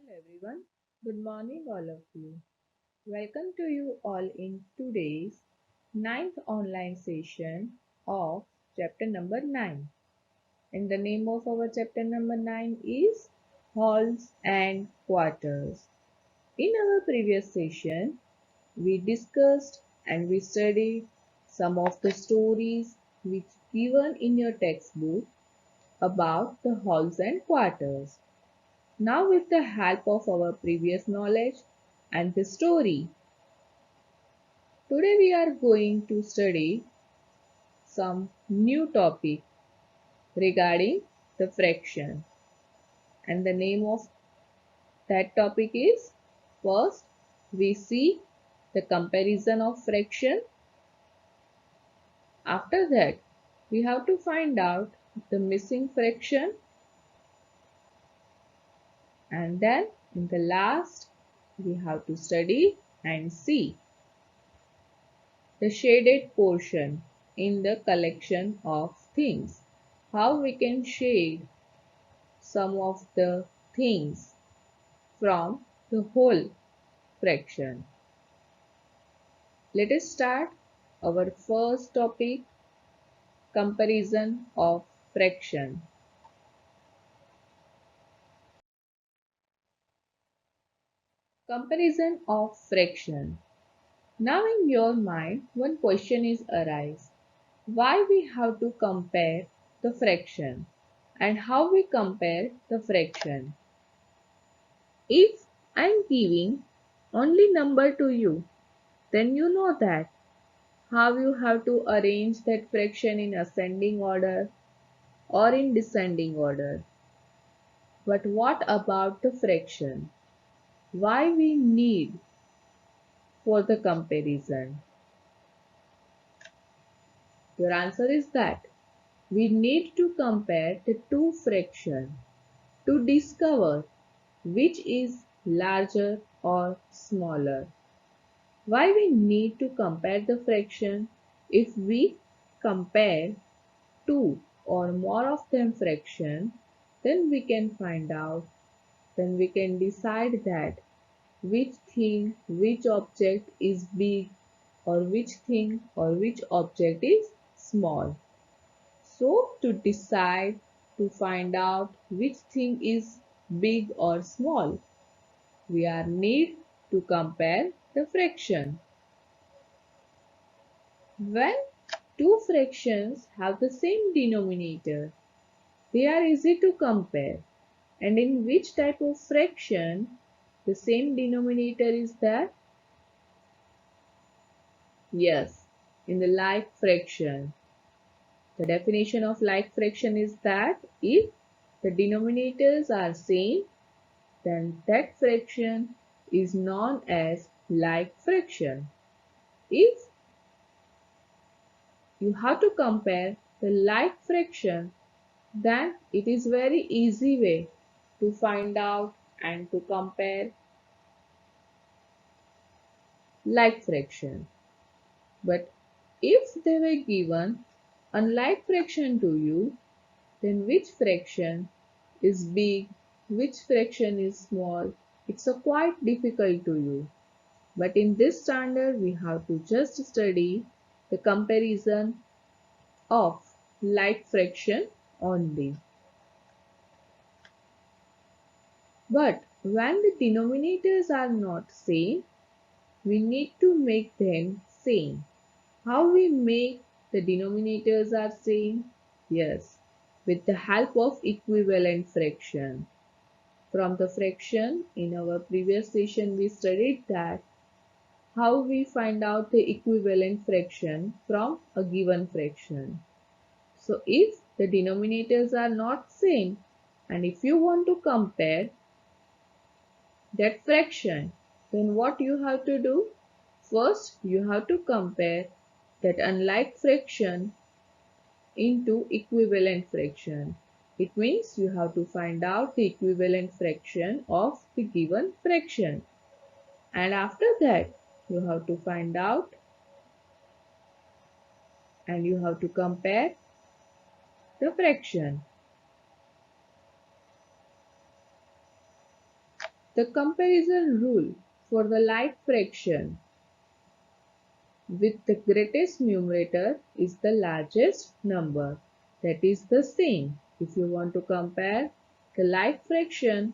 Hello everyone, good morning all of you. Welcome to you all in today's ninth online session of chapter number 9. And the name of our chapter number 9 is Halves and Quarters. In our previous session, we discussed and we studied some of the stories which given in your textbook about the halves and quarters. Now with the help of our previous knowledge and the story, today we are going to study some new topic regarding the fraction. And the name of that topic is, first we see the comparison of fraction. After that, we have to find out the missing fraction. And then in the last, we have to study and see the shaded portion in the collection of things. How we can shade some of the things from the whole fraction. Let us start our first topic, comparison of fraction. Comparison of fraction. Now in your mind, one question is arise. Why we have to compare the fraction and how we compare the fraction? If I am giving only number to you, then you know that how you have to arrange that fraction in ascending order or in descending order. But what about the fraction? Why we need for the comparison? Your answer is that we need to compare the two fractions to discover which is larger or smaller. Why we need to compare the fraction? If we compare two or more of them fraction, then we can find out, then we can decide that which thing, which object is big or which thing or which object is small. So to decide, to find out which thing is big or small, we are need to compare the fraction. When two fractions have the same denominator, they are easy to compare. And in which type of fraction the same denominator is there? Yes, in the like fraction. The definition of like fraction is that if the denominators are same, then that fraction is known as like fraction. If you have to compare the like fraction, then it is very easy way to find out and to compare like fraction. But if they were given unlike fraction to you, then which fraction is big, which fraction is small, it's a quite difficult to you. But in this standard, we have to just study the comparison of like fraction only. But when the denominators are not same, we need to make them same. How we make the denominators are same? Yes, with the help of equivalent fraction. From the fraction, in our previous session we studied that how we find out the equivalent fraction from a given fraction. So if the denominators are not same and if you want to compare that fraction, then what you have to do? First, you have to compare that unlike fraction into equivalent fraction. It means you have to find out the equivalent fraction of the given fraction. And after that, you have to find out and you have to compare the fraction. The comparison rule for the like fraction with the greatest numerator is the largest number. That is the same. If you want to compare the like fraction,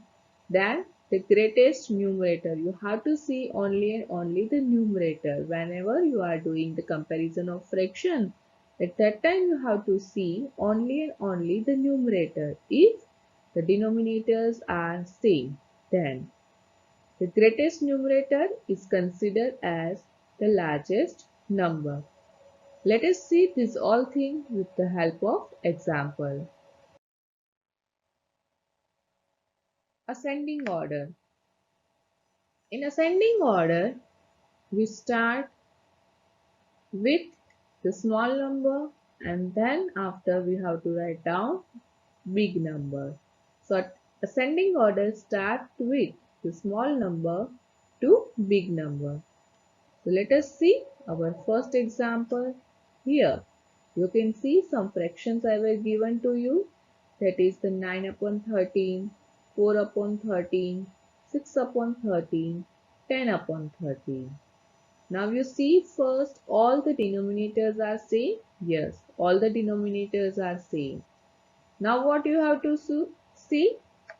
then the greatest numerator, you have to see only and only the numerator. Whenever you are doing the comparison of fraction, at that time you have to see only and only the numerator. If the denominators are same, then the greatest numerator is considered as the largest number. Let us see this all thing with the help of example. Ascending order. In ascending order, we start with the small number and then after we have to write down big number. So ascending order start with the small number to big number. So let us see our first example here. You can see some fractions I were given to you. That is the 9 upon 13, 4 upon 13, 6 upon 13, 10 upon 13. Now you see first all the denominators are same. Yes, all the denominators are same. Now what you have to see?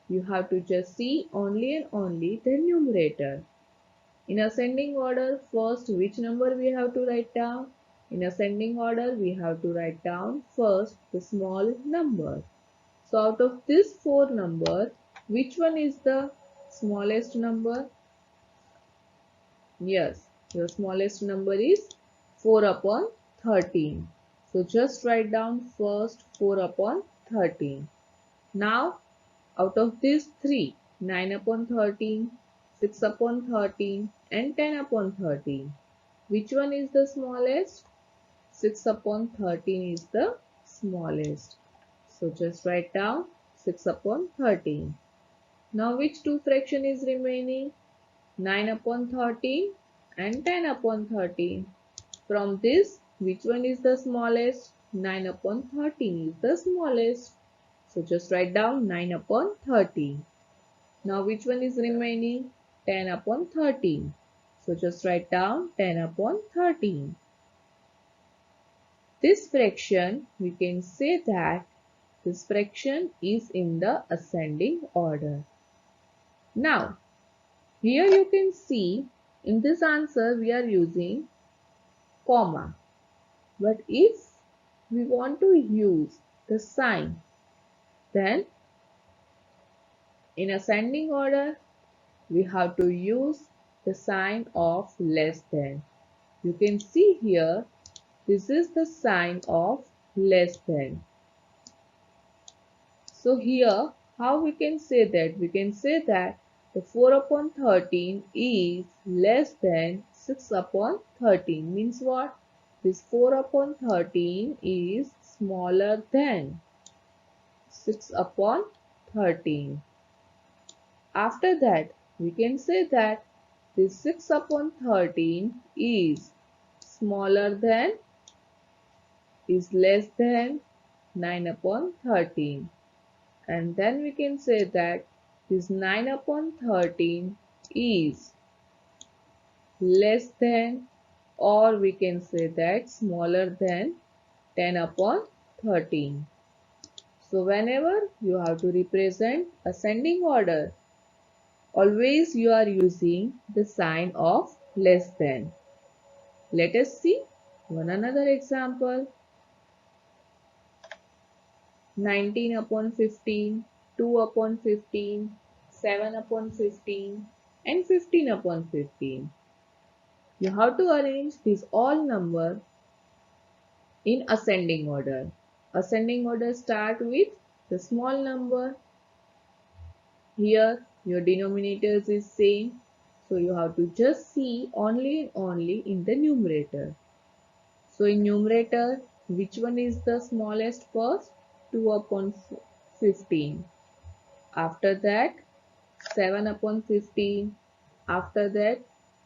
You have to just see only and only the numerator. In ascending order, first which number we have to write down? In ascending order, we have to write down first the small number. So out of this four number, which one is the smallest number? Yes, your smallest number is 4 upon 13. So just write down first 4 upon 13. Now out of these three, 9 upon 13, 6 upon 13 and 10 upon 13. Which one is the smallest? 6 upon 13 is the smallest. So just write down 6 upon 13. Now which two fraction is remaining? 9 upon 13 and 10 upon 13. From this, which one is the smallest? 9 upon 13 is the smallest. So just write down 9 upon 13. Now which one is remaining? 10 upon 13. So just write down 10 upon 13. This fraction, we can say that this fraction is in the ascending order. Now, here you can see in this answer we are using comma. But if we want to use the sign, then in ascending order, we have to use the sign of less than. You can see here, this is the sign of less than. So here, how we can say that? We can say that the 4 upon 13 is less than 6 upon 13. Means what? This 4 upon 13 is smaller than 6 upon 13. After that, we can say that this 6 upon 13 is smaller than, is less than 9 upon 13. And then we can say that this 9 upon 13 is less than, or we can say that smaller than 10 upon 13. So whenever you have to represent ascending order, always you are using the sign of less than. Let us see one another example. 19 upon 15, 2 upon 15, 7 upon 15 and 15 upon 15. You have to arrange these all number in ascending order. Ascending order start with the small number. Here your denominators is same. So you have to just see only and only in the numerator. So in numerator, which one is the smallest first? 2 upon 15. After that, 7 upon 15. After that,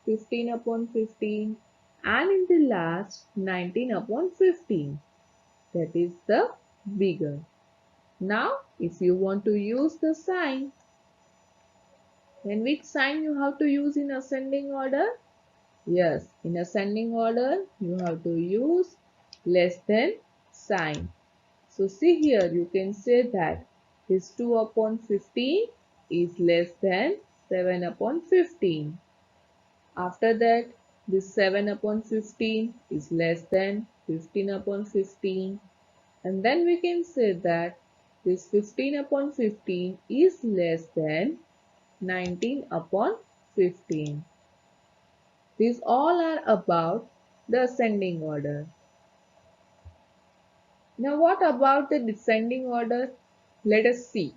15 upon 15. And in the last, 19 upon 15. That is the bigger. Now, if you want to use the sign, Then which sign you have to use in ascending order? Yes, in ascending order, you have to use less than sign. So see here, you can say that this 2 upon 15 is less than 7 upon 15. After that, this 7 upon 15 is less than 15 upon 15. And then we can say that this 15 upon 15 is less than 19 upon 15. These all are about the ascending order. Now what about the descending order? Let us see.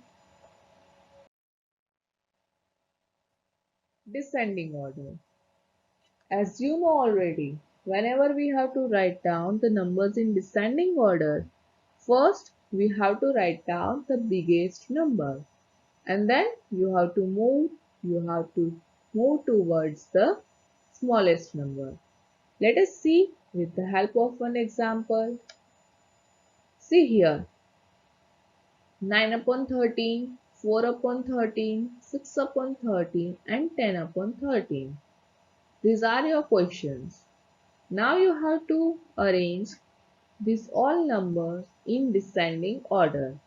Descending order. As you know already, whenever we have to write down the numbers in descending order, first we have to write down the biggest number and then you have to move towards the smallest number. Let us see with the help of one example. See here, 9 upon 13, 4 upon 13, 6 upon 13 and 10 upon 13. These are your questions. Now you have to arrange these all numbers in descending order.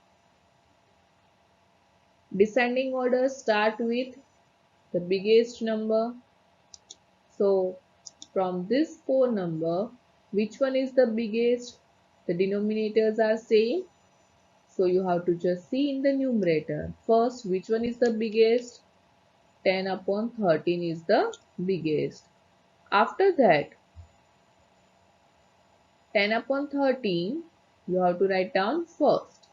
Descending order start with the biggest number. So from this 4 number, which one is the biggest? The denominators are same. So you have to just see in the numerator. First, which one is the biggest? 10 upon 13 is the biggest. After that, 10 upon 13, you have to write down first.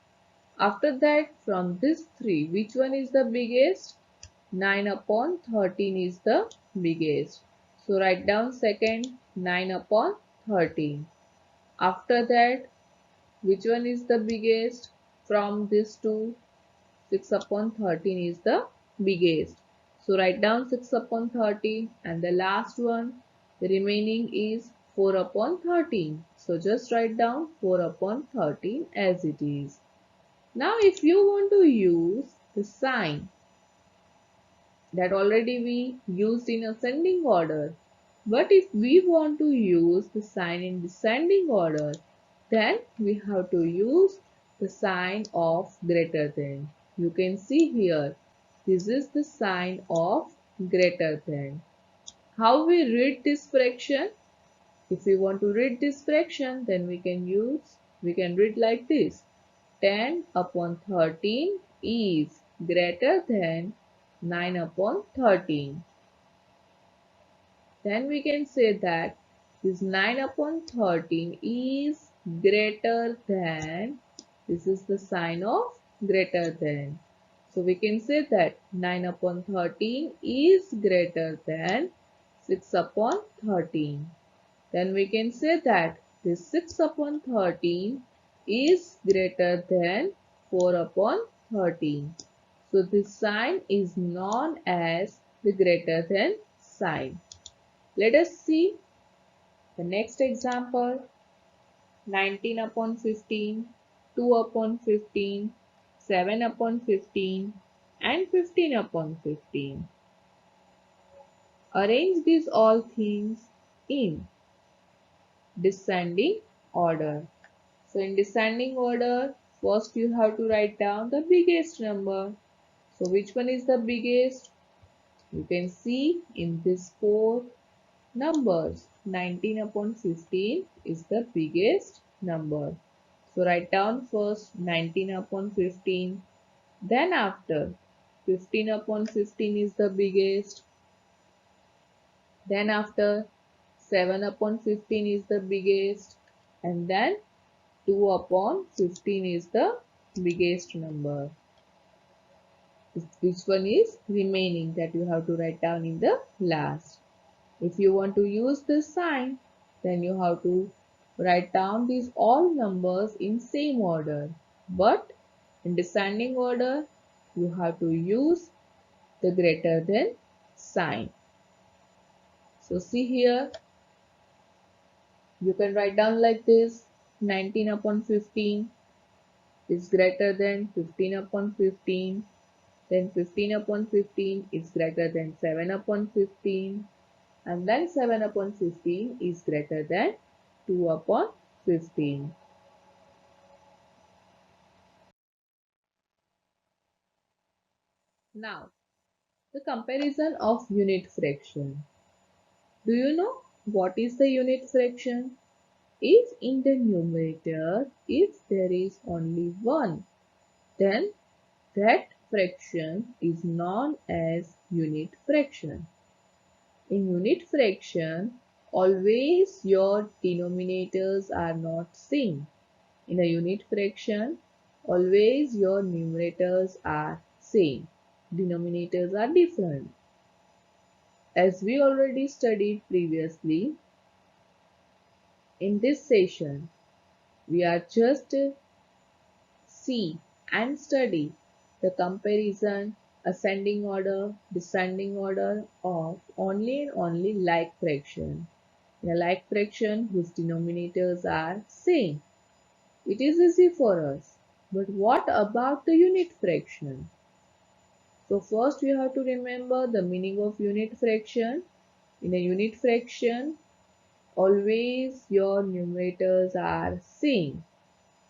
After that, from this 3, which one is the biggest? 9 upon 13 is the biggest. So write down second, 9 upon 13. After that, which one is the biggest? From this 2, 6 upon 13 is the biggest. So write down 6 upon 13 and the last one, the remaining is 4 upon 13. So just write down 4 upon 13 as it is. Now if you want to use the sign that already we used in ascending order, but if we want to use the sign in descending order, then we have to use the sign of greater than. You can see here, this is the sign of greater than. How we read this fraction? If we want to read this fraction, then we can read like this. 10 upon 13 is greater than 9 upon 13. Then we can say that this 9 upon 13 is greater than, this is the sign of greater than. So we can say that 9 upon 13 is greater than 6 upon 13. Then we can say that this 6 upon 13 is greater than 4 upon 13. So this sign is known as the greater than sign. Let us see the next example. 19 upon 15, 2 upon 15, 7 upon 15 and 15 upon 15. Arrange these all things in descending order. So in descending order, first you have to write down the biggest number. So which one is the biggest? You can see in this 4 numbers, 19 upon 15 is the biggest number. So write down first 19 upon 15. Then after 15 upon 15 is the biggest. Then after 7 upon 15 is the biggest. And then 2 upon 15 is the biggest number. Which one is remaining that you have to write down in the last. If you want to use this sign, then you have to write down these all numbers in same order. But in descending order, you have to use the greater than sign. So see here, you can write down like this. 19 upon 15 is greater than 15 upon 15. then 15 upon 15 is greater than 7 upon 15, and then 7 upon 15 is greater than 2 upon 15. Now, the comparison of unit fraction. Do you know what is the unit fraction? If in the numerator, if there is only 1, then that fraction is known as unit fraction. In unit fraction, always your denominators are not same. In a unit fraction, always your numerators are same. Denominators are different. As we already studied previously, in this session, we are just see and study the comparison, ascending order, descending order of only and only like fraction. In a like fraction whose denominators are same. It is easy for us. But what about the unit fraction? So first we have to remember the meaning of unit fraction. In a unit fraction, always your numerators are same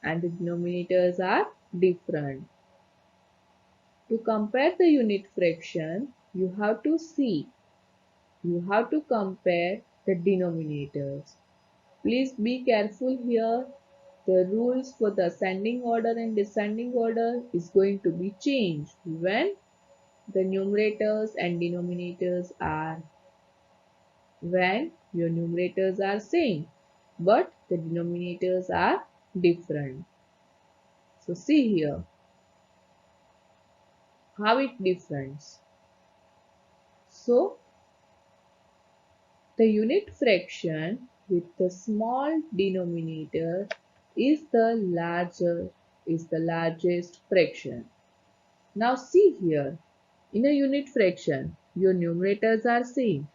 and the denominators are different. To compare the unit fraction, you have to compare the denominators. Please be careful here. The rules for the ascending order and descending order is going to be changed when the numerators and denominators are when your numerators are same but the denominators are different. So see here how it differs. So the unit fraction with the small denominator is the largest fraction. Now see here, in a unit fraction, your numerators are same.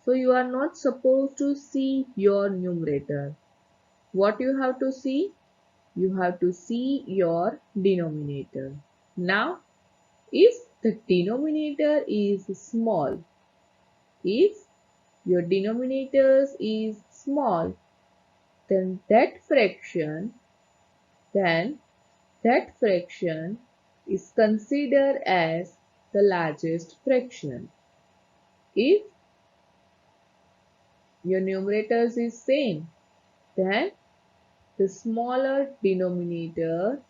So you are not supposed to see your numerator. What you have to see? You have to see your denominator. Now, if the denominator is small, if your denominator is small, then then that fraction is considered as the largest fraction. If your numerators is same, then the smaller denominator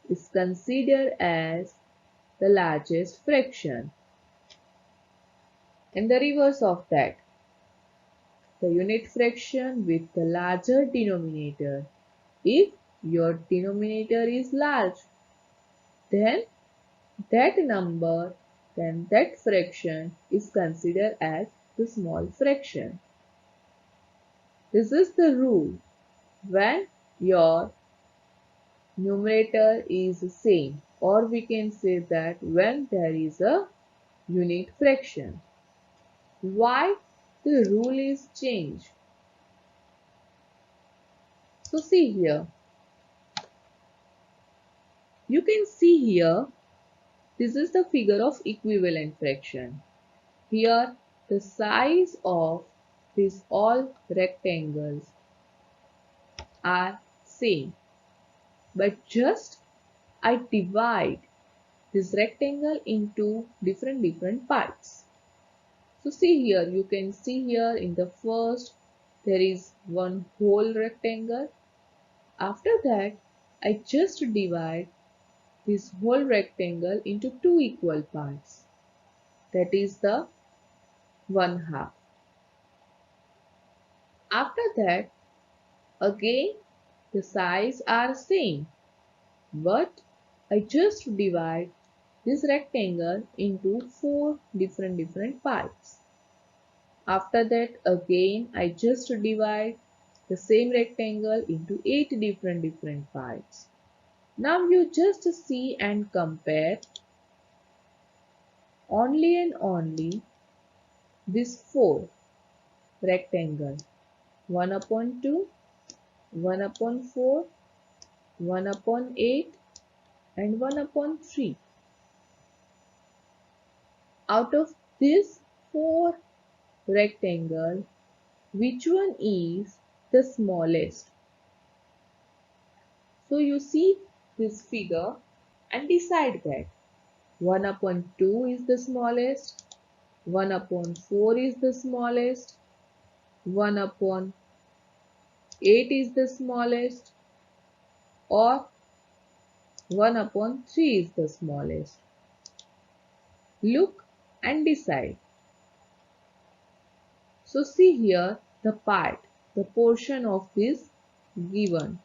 is considered as the largest fraction. And the reverse of that, the unit fraction with the larger denominator. If your denominator is large, then that fraction is considered as the small fraction. This is the rule when your numerator is same, or we can say that when there is a unit fraction. Why the rule is changed? So see here. You can see here, this is the figure of equivalent fraction. Here the size of these all rectangles are same. But just I divide this rectangle into different parts. So see here, you can see here in the first there is one whole rectangle. After that, I just divide this whole rectangle into two equal parts. That is the 1/2. After that, again the sides are same, but I just divide this rectangle into four different parts. After that, again I just divide the same rectangle into 8 different parts. Now you just see and compare only and only these four rectangle, 1 upon 2, 1 upon 4, 1 upon 8 and 1 upon 3. Out of this four rectangle, which one is the smallest? So you see this figure and decide that 1 upon 2 is the smallest, 1 upon 4 is the smallest, 1 upon 8 is the smallest, or 1 upon 3 is the smallest. Look and decide. So see here the portion of this given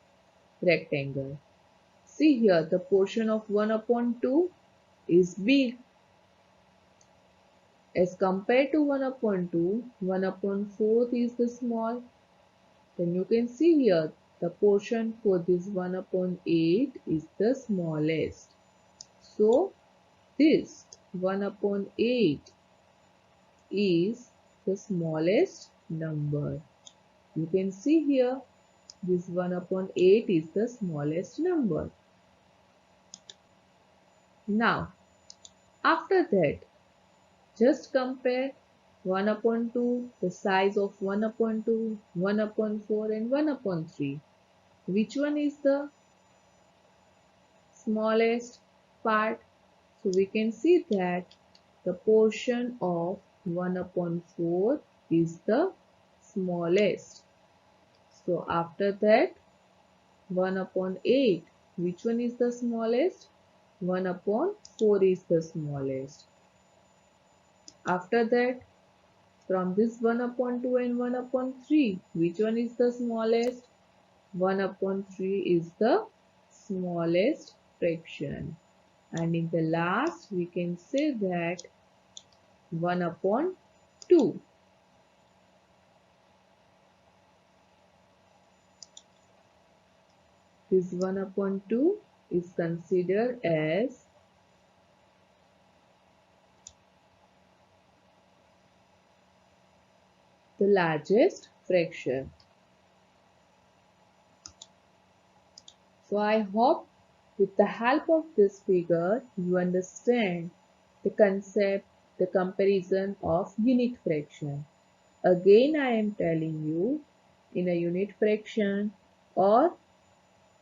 rectangle. See here the portion of 1 upon 2 is big as compared to 1 upon 2. 1 upon 4 is the small. Then you can see here the portion for this 1 upon 8 is the smallest. So this 1 upon 8 is the smallest number. You can see here this 1 upon 8 is the smallest number. Now after that, just compare 1 upon 2, the size of 1 upon 2, 1 upon 4 and 1 upon 3. Which one is the smallest part? So we can see that the portion of 1 upon 4 is the smallest. So after that 1 upon 8, which one is the smallest? 1 upon 4 is the smallest. After that, from this 1 upon 2 and 1 upon 3, which one is the smallest? 1 upon 3 is the smallest fraction. And in the last, we can say that 1 upon 2. This 1 upon 2 is considered as the largest fraction. So I hope with the help of this figure you understand the concept, the comparison of unit fraction. Again I am telling you, in a unit fraction, or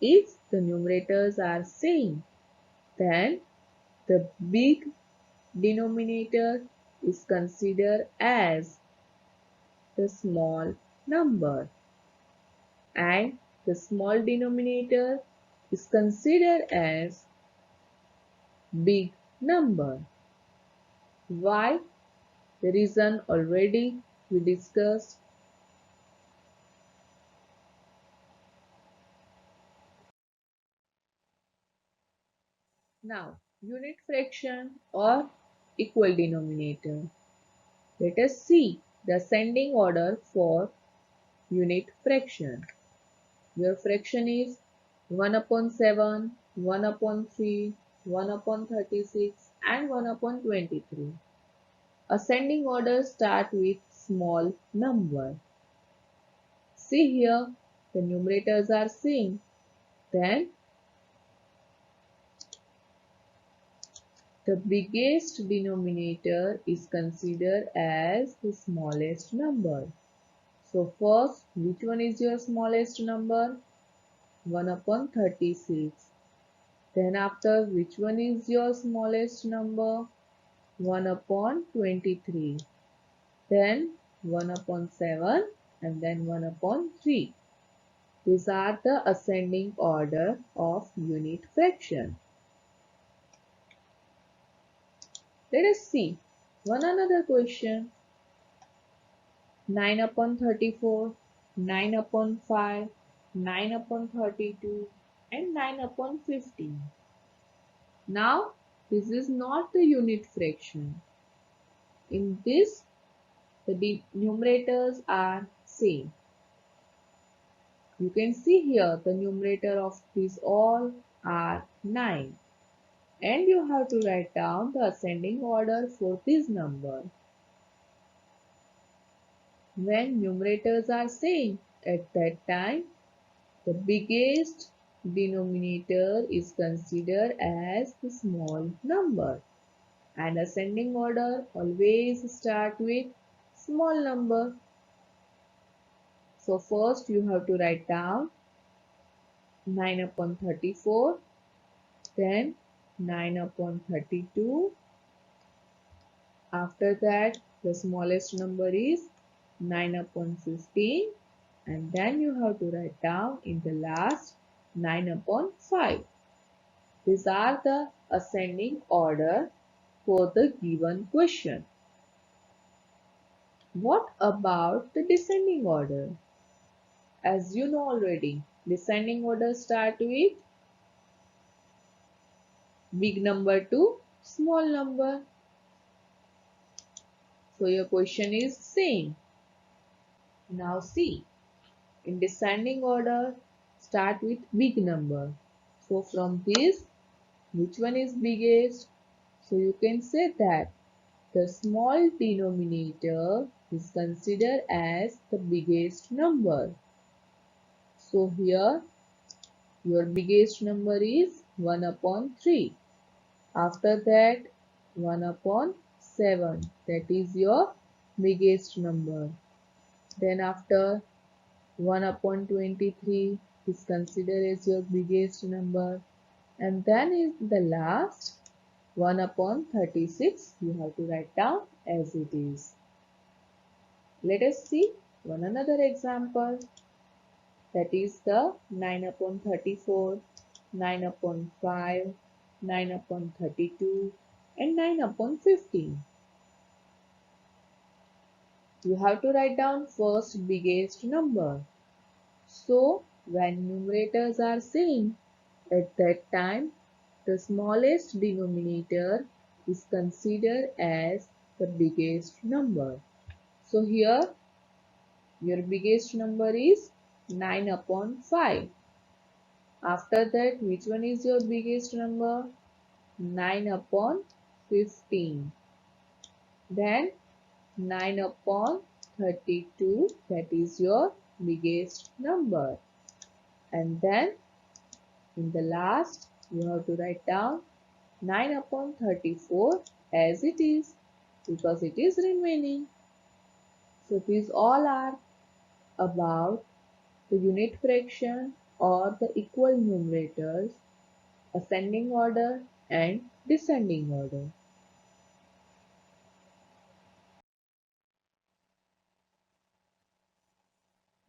if the numerators are same, then the big denominator is considered as the small number and the small denominator is considered as big number. Why? The reason already we discussed. Now, unit fraction or equal denominator. Let us see the ascending order for unit fraction. Your fraction is 1 upon 7, 1 upon 3, 1 upon 36 and 1 upon 23. Ascending order start with small number. See here, the numerators are same. Then the biggest denominator is considered as the smallest number. So first, which one is your smallest number? 1 upon 36. Then after, which one is your smallest number? 1 upon 23. Then 1 upon 7 and then 1 upon 3. These are the ascending order of unit fraction. Let us see one another question. 9 upon 34, 9 upon 5, 9 upon 32 and 9 upon 15. Now this is not the unit fraction. In this the numerators are same. You can see here the numerator of these all are 9 and you have to write down the ascending order for this number. When numerators are same, at that time the biggest denominator is considered as the small number. And ascending order always start with small number. So first you have to write down 9 upon 34, then 9 upon 32. After that, the smallest number is 9 upon 15, and then you have to write down in the last 9 upon 5. These are the ascending order for the given question. What about the descending order? As you know already, descending order start with big number to small number. So your question is same. Now see, in descending order, start with big number. So from this, which one is biggest? So you can say that the small denominator is considered as the biggest number. So here your biggest number is 1 upon 3. After that 1 upon 7. That is your biggest number. Then after 1 upon 23 is considered as your biggest number. And then is the last 1 upon 36 you have to write down as it is. Let us see one another example, that is the 9 upon 34, 9 upon 5, 9 upon 32 and 9 upon 15. You have to write down first biggest number. So when numerators are same, at that time the smallest denominator is considered as the biggest number. So here your biggest number is 9 upon 5. After that, which one is your biggest number? 9 upon 15. Then 9 upon 32, that is your biggest number. And then in the last, you have to write down 9 upon 34 as it is, because it is remaining. So these all are about the unit fraction or the equal numerators, ascending order and descending order.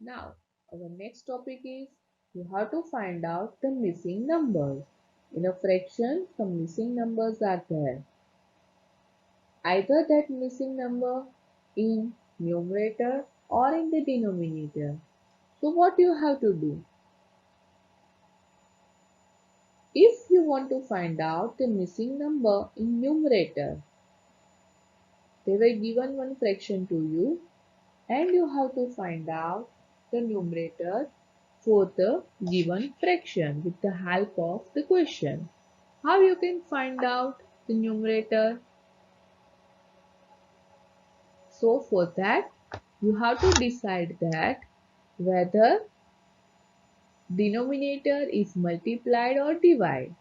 Now, our next topic is you have to find out the missing numbers. In a fraction, some missing numbers are there. Either that missing number in numerator or in the denominator. So what you have to do? If you want to find out the missing number in numerator, they were given one fraction to you and you have to find out the numerator for the given fraction with the help of the question. How you can find out the numerator? So for that, you have to decide that whether denominator is multiplied or divided.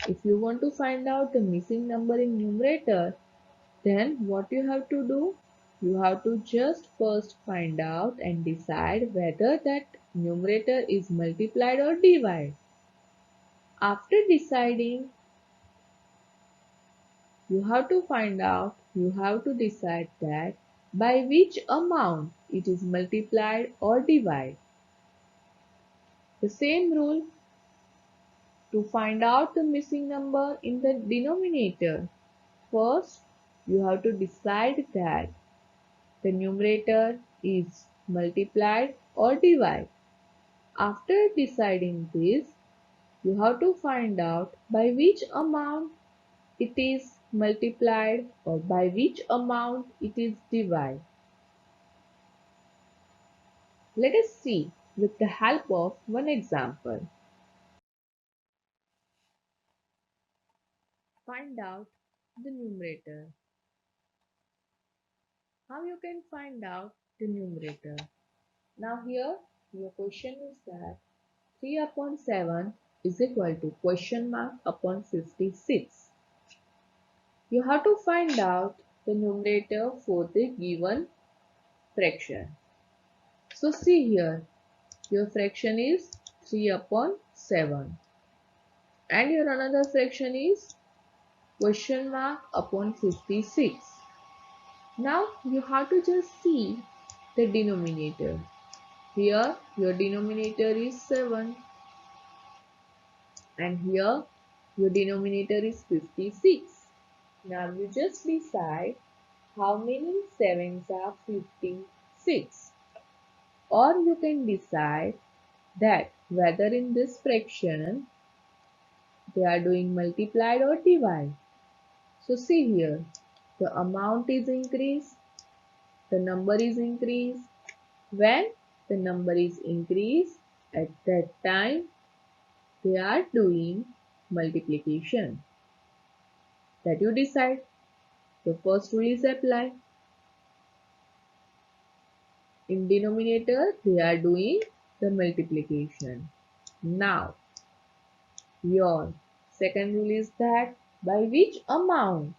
If you want to find out the missing number in numerator, then what you have to do? You have to just first find out and decide whether that numerator is multiplied or divided. After deciding, you have to decide that by which amount it is multiplied or divided. The same rule to find out the missing number in the denominator. First, you have to decide that the numerator is multiplied or divided. After deciding this, you have to find out by which amount it is multiplied or by which amount it is divided. Let us see with the help of one example. Find out the numerator. How you can find out the numerator? Now here your question is that 3 upon 7 is equal to question mark upon 56. You have to find out the numerator for the given fraction. So see here, your fraction is 3 upon 7 and your another fraction is question mark upon 56. Now you have to just see the denominator. Here your denominator is 7 and here your denominator is 56. Now you just decide how many 7s are 56, or you can decide that whether in this fraction they are doing multiplied or divide. So see here, the amount is increased, the number is increased. When the number is increased, at that time they are doing multiplication. That you decide. The first rule is applied. In denominator, they are doing the multiplication. Now, your second rule is that by which amount,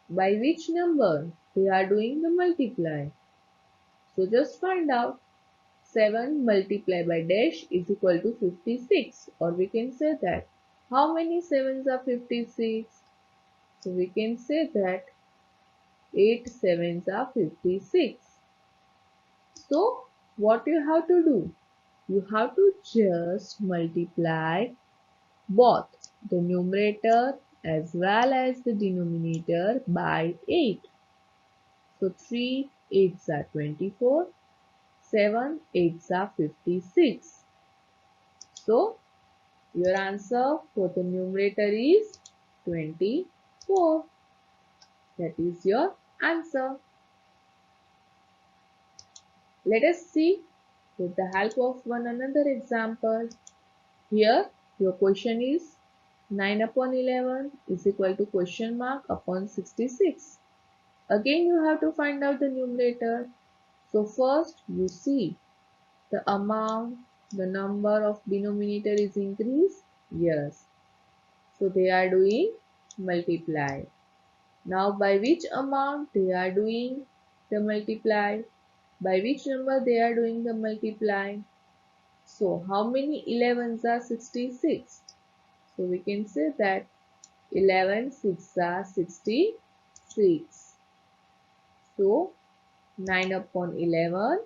by which number they are doing the multiply. So just find out 7 multiplied by dash is equal to 56, or we can say that how many 7s are 56? So we can say that 8 7s are 56. So what you have to do? You have to just multiply both the numerator as well as the denominator by 8. So 3 8s are 24, 7 8s are 56. So your answer for the numerator is 24. That is your answer. Let us see with the help of one another example. Here your question is 9 upon 11 is equal to question mark upon 66. Again you have to find out the numerator. So first you see the amount, the number of denominator is increased. Yes. So they are doing multiply. Now by which amount they are doing the multiply? By which number they are doing the multiply? So how many 11s are 66? So we can say that 11 6 are 66. So 9 upon 11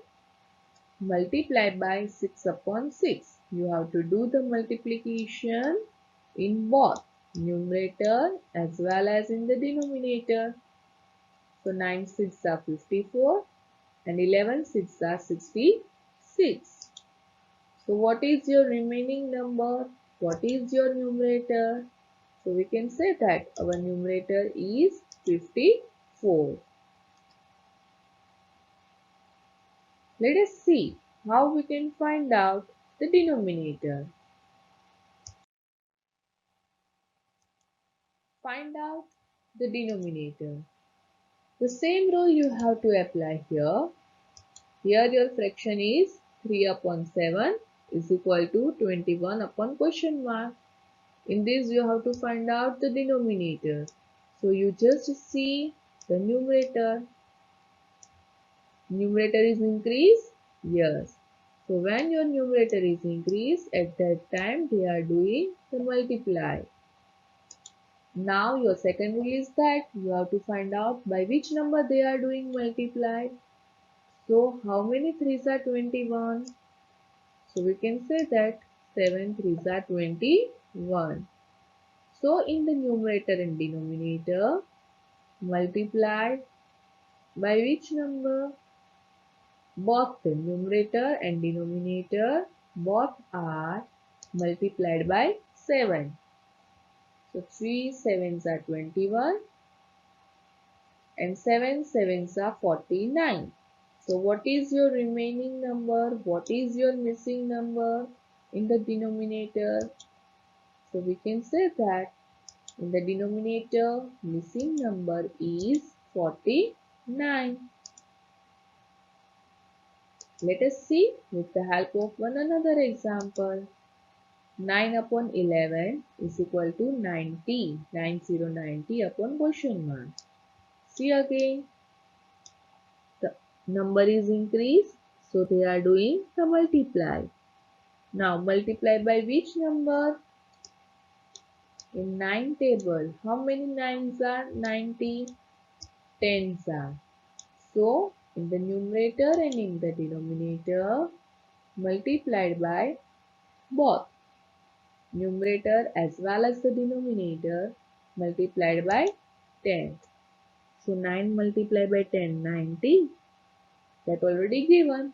multiplied by 6 upon 6. You have to do the multiplication in both numerator as well as in the denominator. So 9 6 are 54 and 11 6 are 66. So what is your remaining number? What is your numerator? So we can say that our numerator is 54. Let us see how we can find out the denominator. Find out the denominator. The same rule you have to apply here. Here your fraction is 3 upon 7 is equal to 21 upon question mark. In this you have to find out the denominator. So you just see the numerator. Numerator is increased? Yes. So when your numerator is increased, at that time they are doing the multiply. Now your second rule is that you have to find out by which number they are doing multiply. So how many 3s are 21? So we can say that 7 3s are 21. So in the numerator and denominator, multiply by which number? Both the numerator and denominator both are multiplied by 7. So 3 7s are 21 and 7 7s are 49. So what is your remaining number? What is your missing number in the denominator? So we can say that in the denominator missing number is 49. Let us see with the help of one another example. 9 upon 11 is equal to 90. 90 upon question mark. See again, the number is increased, so they are doing the multiply. Now multiply by which number? In 9 table, how many 9s are? 90. 10s are. So in the numerator and in the denominator, multiplied by both numerator as well as the denominator, multiplied by 10. So 9 multiplied by 10, 90. That already given.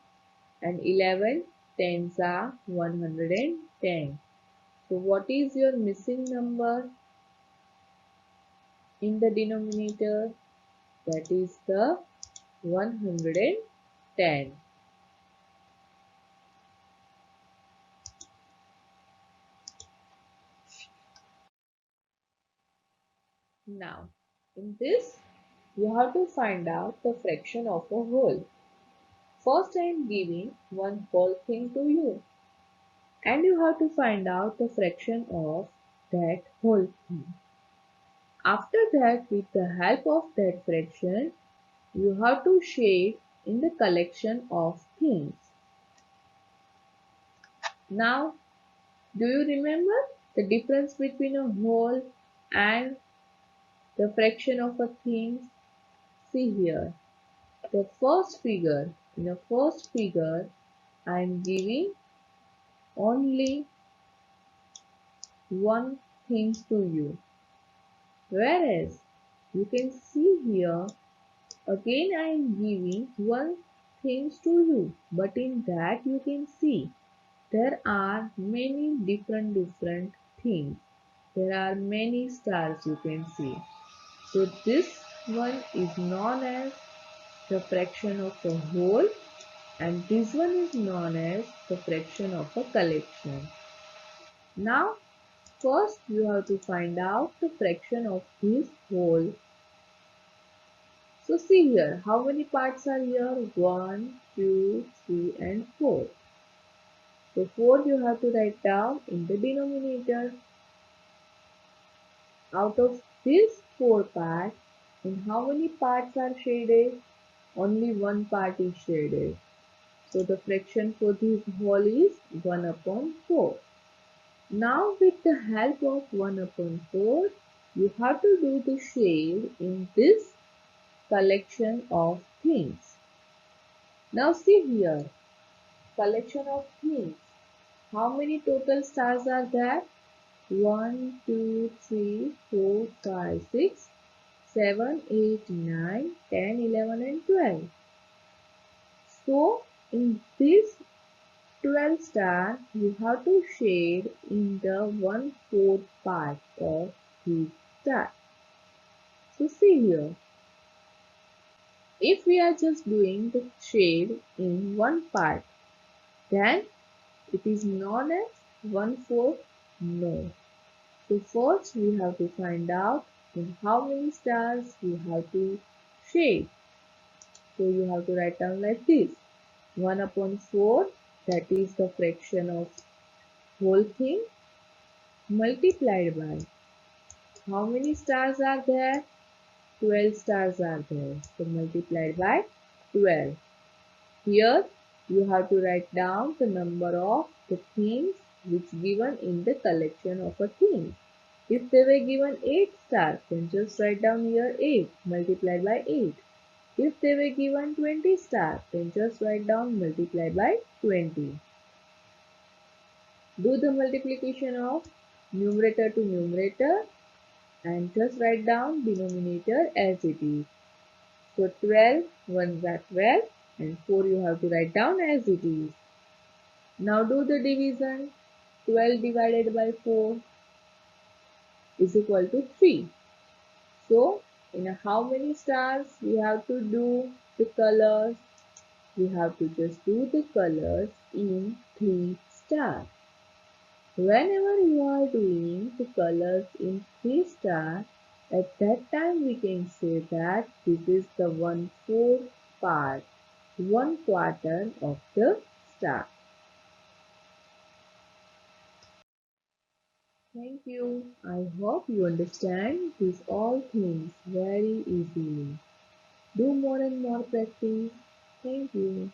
And 11 tens are 110. So what is your missing number in the denominator? That is the 110. Now, in this, you have to find out the fraction of a whole. First, I am giving one whole thing to you, and you have to find out the fraction of that whole thing. After that, with the help of that fraction, you have to shade in the collection of things. Now, do you remember the difference between a whole and the fraction of a thing? See here. The first figure, in the first figure, I am giving only one thing to you. Whereas you can see here, again I am giving one thing to you. But in that you can see there are many different things. There are many stars you can see. So this one is known as the fraction of a whole, and this one is known as the fraction of a collection. Now, first you have to find out the fraction of this whole. So see here, how many parts are here? 1, 2, 3 and 4. So 4 you have to write down in the denominator. Out of these 4 parts, in how many parts are shaded? Only one part is shaded. So the fraction for this whole is 1 upon 4. Now with the help of 1 upon 4, you have to do the shade in this collection of things. Now see here, collection of things. How many total stars are there? 1, 2, 3, 4, 5, 6, 7, 8, 9, 10, 11 and 12. So in this 12 star, you have to shade in the 1/4 part of this star. So see here, if we are just doing the shade in one part, then it is known as 1/4 no. So first we have to find out in how many stars we have to shade. So you have to write down like this. 1 upon 4, that is the fraction of whole thing, multiplied by how many stars are there? 12 stars are there. So multiplied by 12. Here you have to write down the number of the things which given in the collection of a thing. If they were given 8 stars, then just write down here 8 multiplied by 8. If they were given 20 stars, then just write down multiplied by 20. Do the multiplication of numerator to numerator and just write down denominator as it is. So 12, 1s are 12 and 4 you have to write down as it is. Now do the division. 12 divided by 4 is equal to 3. So in how many stars we have to do the colors? We have to just do the colors in 3 stars. Whenever you are doing the colors in 3 stars, at that time we can say that this is the 1/4 part, 1/4 of the star. Thank you. I hope you understand these all things very easily. Do more and more practice. Thank you.